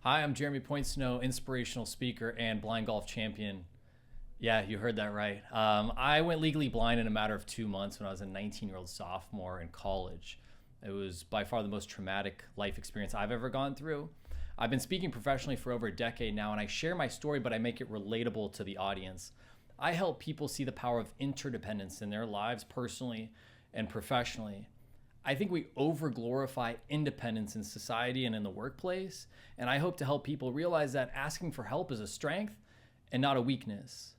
Hi, I'm Jeremy Poincenot, inspirational speaker and blind golf champion. Yeah, you heard that right. I went legally blind in a matter of 2 months when I was a 19-year-old sophomore in college. It was by far the most traumatic life experience I've ever gone through. I've been speaking professionally for over a decade now, and I share my story, but I make it relatable to the audience. I help people see the power of interdependence in their lives personally and professionally. I think we over glorify independence in society and in the workplace, and I hope to help people realize that asking for help is a strength and not a weakness.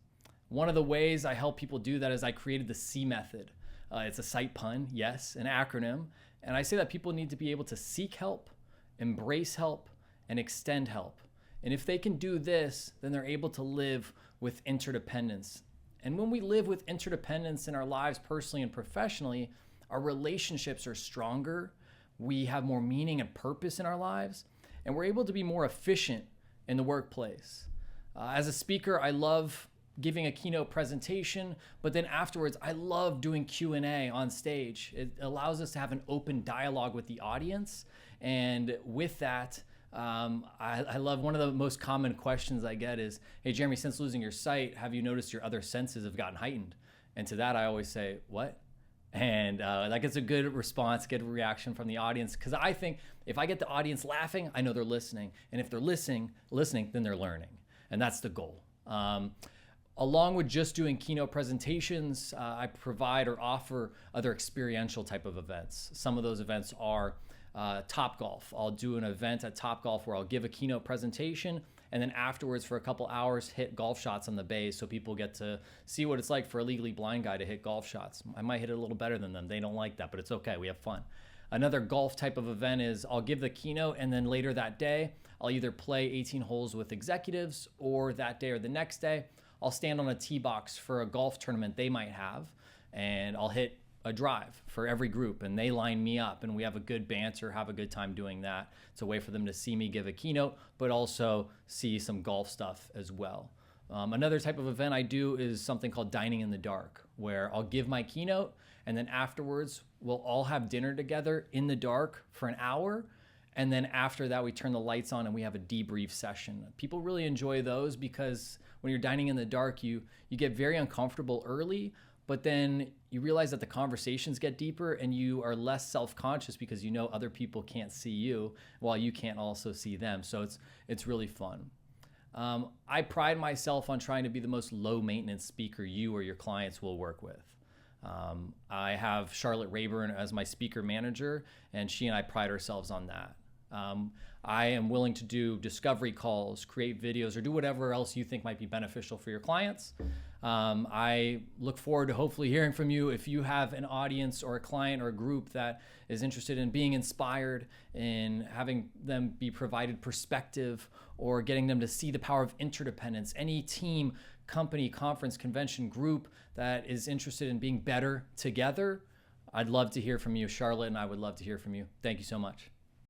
One of the ways I help people do that is I created the C method. It's a sight pun, yes, an acronym, and I say that people need to be able to seek help, embrace help, and extend help. And if they can do this, then they're able to live with interdependence. And when we live with interdependence in our lives personally and professionally, our relationships are stronger, we have more meaning and purpose in our lives, and we're able to be more efficient in the workplace. As a speaker, I love giving a keynote presentation, but then afterwards, I love doing Q&A on stage. It allows us to have an open dialogue with the audience, and with that, I love one of the most common questions I get is, hey, Jeremy, since losing your sight, have you noticed your other senses have gotten heightened? And to that, I always say, what? And that gets a good response, good reaction from the audience. Because I think if I get the audience laughing, I know they're listening. And if they're listening, then they're learning. And that's the goal. Along with just doing keynote presentations, I provide or offer other experiential type of events. Some of those events are Topgolf. I'll do an event at Topgolf where I'll give a keynote presentation, and then afterwards for a couple hours hit golf shots on the bays so people get to see what it's like for a legally blind guy to hit golf shots. I might hit it a little better than them. They don't like that, but it's okay. We have fun. Another golf type of event is I'll give the keynote, and then later that day, I'll either play 18 holes with executives, or that day or the next day, I'll stand on a tee box for a golf tournament they might have, and I'll hit a drive for every group, and they line me up, and we have a good banter, have a good time doing that. It's a way for them to see me give a keynote, but also see some golf stuff as well. Another type of event I do is something called Dining in the Dark, where I'll give my keynote, and then afterwards we'll all have dinner together in the dark for an hour. And then after that, we turn the lights on and we have a debrief session. People really enjoy those because when you're dining in the dark, you get very uncomfortable early, but then you realize that the conversations get deeper and you are less self-conscious because you know other people can't see you while you can't also see them. So it's really fun. I pride myself on trying to be the most low-maintenance speaker you or your clients will work with. I have Charlotte Rayburn as my speaker manager, and she and I pride ourselves on that. I am willing to do discovery calls, create videos, or do whatever else you think might be beneficial for your clients. I look forward to hopefully hearing from you if you have an audience or a client or a group that is interested in being inspired, in having them be provided perspective, or getting them to see the power of interdependence. Any team, company, conference, convention, group that is interested in being better together, I'd love to hear from you. Charlotte and I would love to hear from you. Thank you so much.